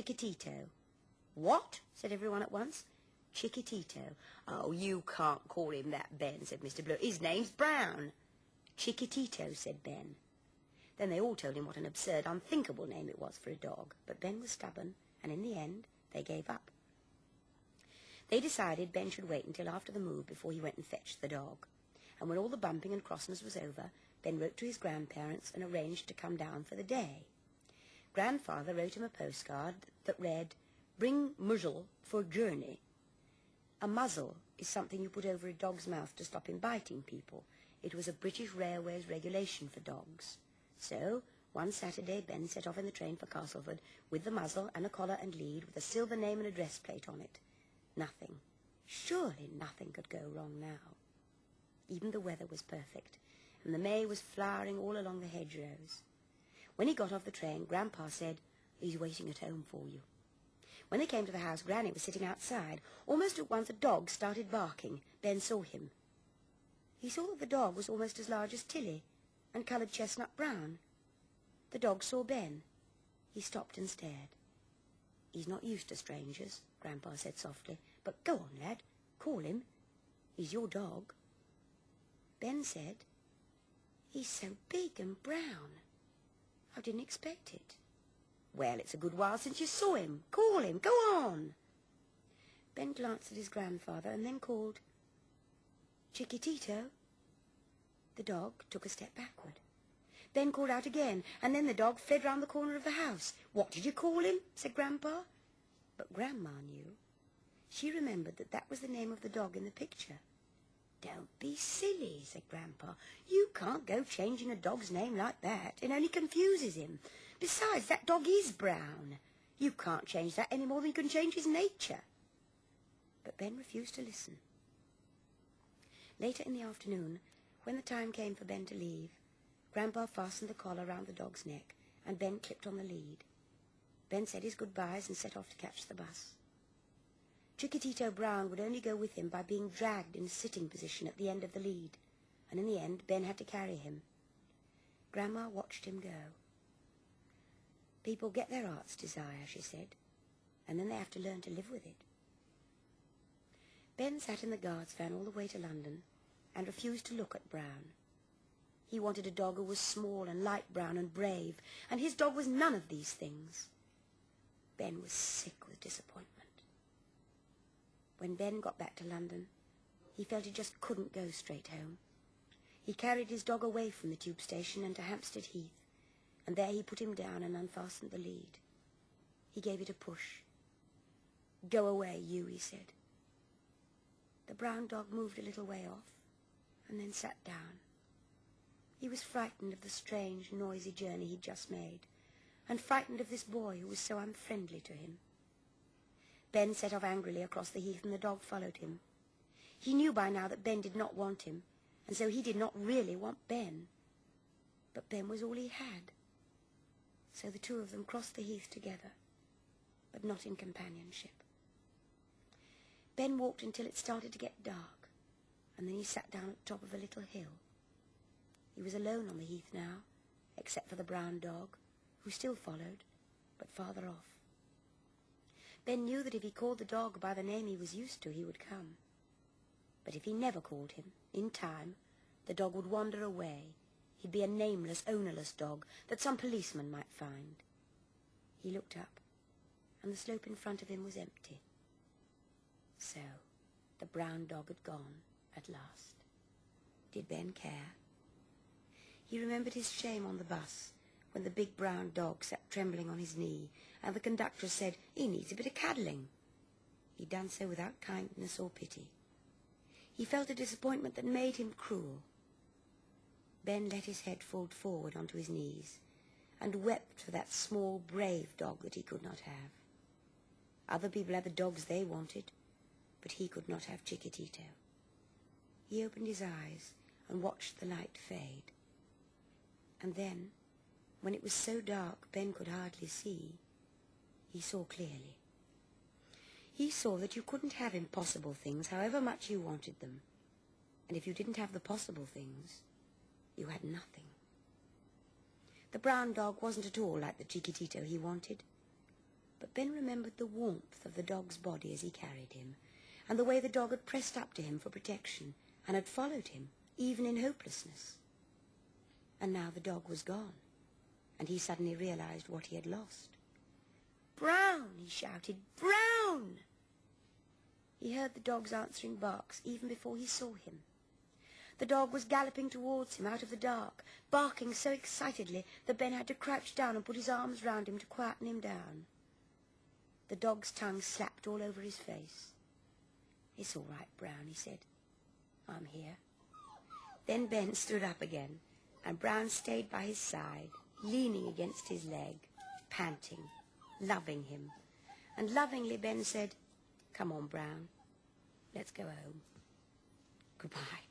Chiquitito. What? Said everyone at once. Chiquitito. Oh, you can't call him that, Ben, said Mr. Blue. His name's Brown. Chiquitito, said Ben. Then they all told him what an absurd, unthinkable name it was for a dog. But Ben was stubborn, and in the end, they gave up. They decided Ben should wait until after the move before he went and fetched the dog. And when all the bumping and crossness was over, Ben wrote to his grandparents and arranged to come down for the day. Grandfather wrote him a postcard that read, "Bring muzzle for journey." A muzzle is something you put over a dog's mouth to stop him biting people. It was a British Railways regulation for dogs. So, one Saturday, Ben set off in the train for Castleford with the muzzle and a collar and lead with a silver name and address plate on it. Nothing, surely nothing could go wrong now. Even the weather was perfect, and the May was flowering all along the hedgerows. When he got off the train, Grandpa said, "He's waiting at home for you." When they came to the house, Granny was sitting outside. Almost at once a dog started barking. Ben saw him. He saw that the dog was almost as large as Tilly, and coloured chestnut brown. The dog saw Ben. He stopped and stared. "He's not used to strangers," Grandpa said softly. "But go on, lad, call him. He's your dog." Ben said, "He's so big and brown. I didn't expect it." "Well, it's a good while since you saw him. Call him, go on." Ben glanced at his grandfather and then called, "Chiquitito." The dog took a step backward. Ben called out again, and then the dog fled round the corner of the house. "What did you call him?" said Grandpa. But Grandma knew. She remembered that that was the name of the dog in the picture. "Don't be silly," said Grandpa. "You can't go changing a dog's name like that. It only confuses him. Besides, that dog is brown. You can't change that any more than you can change his nature." But Ben refused to listen. Later in the afternoon, when the time came for Ben to leave, Grandpa fastened the collar round the dog's neck, and Ben clipped on the lead. Ben said his goodbyes and set off to catch the bus. Chiquitito Brown would only go with him by being dragged in a sitting position at the end of the lead, and in the end Ben had to carry him. Grandma watched him go. "People get their heart's desire," she said, "and then they have to learn to live with it." Ben sat in the guard's van all the way to London and refused to look at Brown. He wanted a dog who was small and light brown and brave, and his dog was none of these things. Ben was sick with disappointment. When Ben got back to London, he felt he just couldn't go straight home. He carried his dog away from the tube station and to Hampstead Heath, and there he put him down and unfastened the lead. He gave it a push. "Go away, you," he said. The brown dog moved a little way off, and then sat down. He was frightened of the strange, noisy journey he'd just made, and frightened of this boy who was so unfriendly to him. Ben set off angrily across the heath, and the dog followed him. He knew by now that Ben did not want him, and so he did not really want Ben. But Ben was all he had. So the two of them crossed the heath together, but not in companionship. Ben walked until it started to get dark, and then he sat down at the top of a little hill. He was alone on the heath now, except for the brown dog, who still followed, but farther off. Ben knew that if he called the dog by the name he was used to, he would come. But if he never called him, in time, the dog would wander away. He'd be a nameless, ownerless dog that some policeman might find. He looked up, and the slope in front of him was empty. So, the brown dog had gone, at last. Did Ben care? He remembered his shame on the bus, when the big brown dog sat trembling on his knee, and the conductor said, "He needs a bit of cuddling." He'd done so without kindness or pity. He felt a disappointment that made him cruel. Ben let his head fall forward onto his knees, and wept for that small, brave dog that he could not have. Other people had the dogs they wanted, but he could not have Chiquitito. He opened his eyes and watched the light fade. And then, when it was so dark Ben could hardly see, he saw clearly. He saw that you couldn't have impossible things however much you wanted them, and if you didn't have the possible things, you had nothing. The brown dog wasn't at all like the Chiquitito he wanted. But Ben remembered the warmth of the dog's body as he carried him, and the way the dog had pressed up to him for protection and had followed him, even in hopelessness. And now the dog was gone, and he suddenly realized what he had lost. "Brown!" he shouted. "Brown!" He heard the dog's answering barks even before he saw him. The dog was galloping towards him out of the dark, barking so excitedly that Ben had to crouch down and put his arms round him to quieten him down. The dog's tongue slapped all over his face. "It's all right, Brown," he said. "I'm here." Then Ben stood up again, and Brown stayed by his side, leaning against his leg, panting, loving him. And lovingly Ben said, "Come on, Brown, let's go home. Goodbye."